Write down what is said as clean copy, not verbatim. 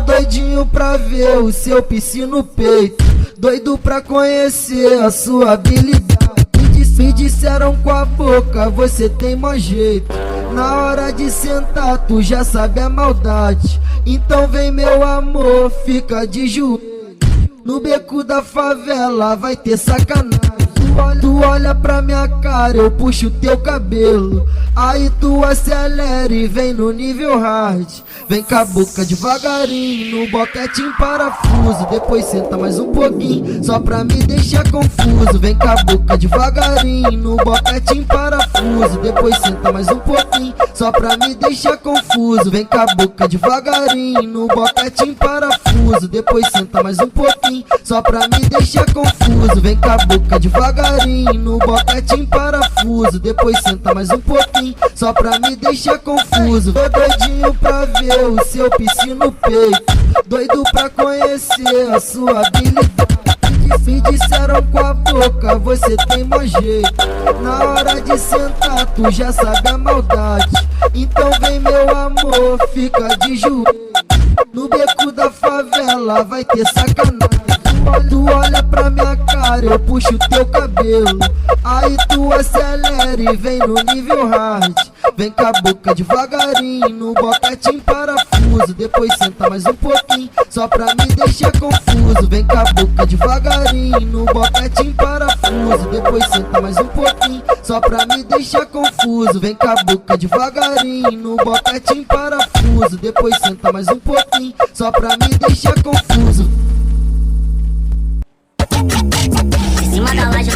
doidinho pra ver o seu piscina no peito, doido pra conhecer a sua habilidade. Me disseram com a boca, você tem mau jeito. Na hora de sentar, tu já sabe a maldade. Então vem meu amor, fica de joelho. No beco da favela vai ter sacanagem. Tu olha pra minha cara, eu puxo teu cabelo. Aí tu acelera e vem no nível hard. Vem com a boca devagarinho, no boquete em parafuso. Depois senta mais um pouquinho, só pra me deixar confuso. Vem com a boca devagarinho, no boquete em parafuso. Depois senta mais um pouquinho, só pra me deixar confuso. Vem com a boca devagarinho, no boquete em parafuso. Depois senta mais um pouquinho, só pra me deixar confuso. Vem com a boca devagarinho, no boquete em parafuso. Depois senta mais um pouquinho, só pra me deixar confuso. Tô doidinho pra ver o seu piscina no peito, doido pra conhecer a sua habilidade. Me disseram com a boca, você tem mau jeito. Na hora de sentar, tu já sabe a maldade. Então vem meu amor, fica de joelho. No beco da favela vai ter sacanagem. Tu olha pra minha cara, eu puxo teu cabelo. Aí tu acelera e vem no nível hard. Vem com a boca devagarinho, no boquete em parafuso. Depois senta mais um pouquinho, só pra me deixar confuso. Vem com a boca devagarinho, no boquete em parafuso. Depois senta mais um pouquinho, só pra me deixar confuso. Vem com a boca devagarinho, no boquete em parafuso. Depois senta mais um pouquinho, só pra me deixar confuso. Em cima da laje